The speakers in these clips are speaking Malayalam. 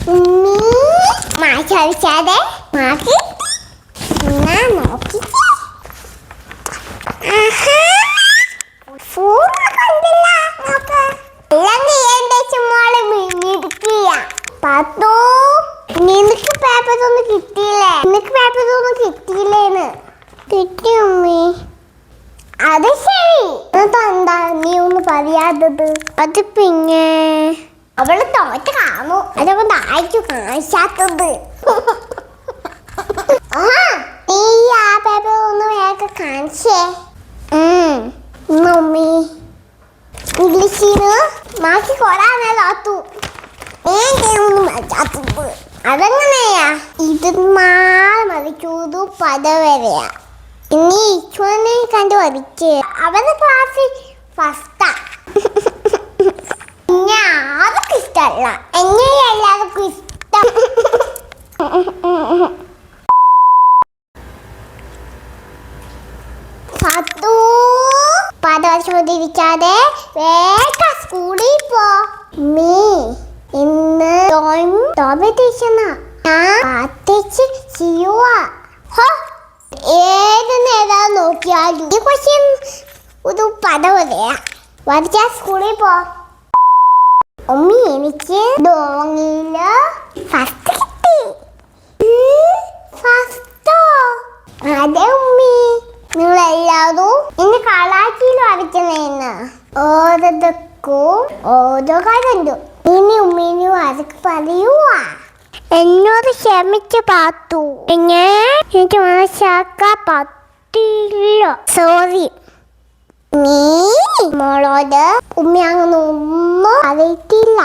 ഉമ്മി മാച്ചാതെ മാക്കി ഞാൻ നോക്കി കണ്ടില്ല നോക്ക് എല്ലാം ചെയ്യണ്ടേ ചുമ്മാള് മിന്നിടിക്കുക പത്തോ നിനക്ക് പേപ്പർ ഒന്നും കിട്ടിയില്ലേ നിനക്ക് പേപ്പർ ഒന്നും കിട്ടിയില്ലേന്ന് കിട്ടി ഉമ്മി അത് ശരി എന്താ നീ ഒന്ന് പറയാത്തത് അത് പിന്നെ അവള് തോറ്റ കാണു അതവൻ താഴ്ച കാണിച്ചാത്തത് നീ ആ പേപ്പർ ഒന്ന് വേഗം കാണിച്ചേ മമ്മി ഇംഗ്ലീഷിന് മാക്കി കൊള്ളാന്നല്ലാത്തു ഒന്നും മാറ്റാത്തത് അതെങ്ങനെയാ ഇത് മറിച്ചൂതു പദ വരെയാ ഇനി ഈശ്വരനെ കണ്ടു വരച്ച് അവന്റെ ക്ലാസ്സിൽ ഫസ്റ്റാ ആർക്കും ഇഷ്ടമല്ല എങ്ങനെയാ എല്ലാവർക്കും ഇഷ്ടം ഫത്തു പദ ചോദിച്ചാതെ വേഗം സ്കൂളിൽ പോ മീ ഇന്ന് ടീച്ചറാ ഞാൻ ചെയ്യുവാ ഏത് നേരം നോക്കിയാലും ഈ പക്ഷേ ഒരു പദ വരെയാ വരച്ച സ്കൂളിൽ പോ ഉമ്മി എനിക്ക് ഡോങ്ങില് ഫസ്റ്റ് കിട്ടി ഫസ്റ്റോ അതെ ഉമ്മി നിങ്ങളെല്ലാവരും ഇന്ന് കളാക്കിയിൽ വരയ്ക്കുന്നേന്ന് ഓരോക്കും ഓരോ കാര്യമുണ്ട് ഇനി ഉമ്മീന് വരക്ക് പറയുവാ എന്നോട് ക്ഷമിച്ച് പാത്തു എനിക്ക് മനസ്സിലാക്കാൻ പറ്റില്ല സോറി നീ മോളോട് ഉമ്മ അങ്ങനെ ഒന്നും അറിയിട്ടില്ല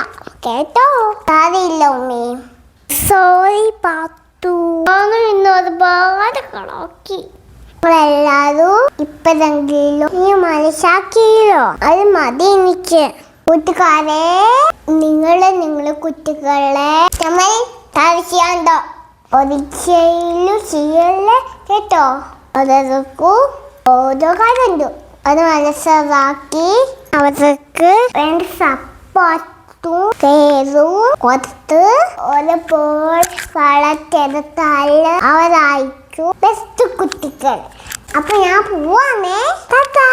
കേട്ടോ അറിയില്ല ഉമ്മി സോറി പാത്തു ഇന്ന് ഒരുപാട് കളാക്കി എല്ലാരും ഇപ്പഴെങ്കിലും നീ മനസ്സിലാക്കിയല്ലോ അത് മതി എനിക്ക് കൂട്ടുകാരെ നിങ്ങളെ കുട്ടികളെ നമ്മൾ താഴ്ചയാണ്ടോ ഒരിക്കലും ചെയ്യല്ലേ കേട്ടോ ഓരോർക്കും ഓരോ കാര്യമുണ്ട് അത് മനസ്സിലാക്കി അവർക്ക് വേണ്ട സപ്പോർട്ടും കെയറും കൊടുത്ത് ഒരുപോലെ വളർത്തിയെടുത്താൽ അവരായിരിക്കും ബെസ്റ്റ് കുട്ടികൾ അപ്പൊ ഞാൻ പോവാണേ ടാറ്റാ.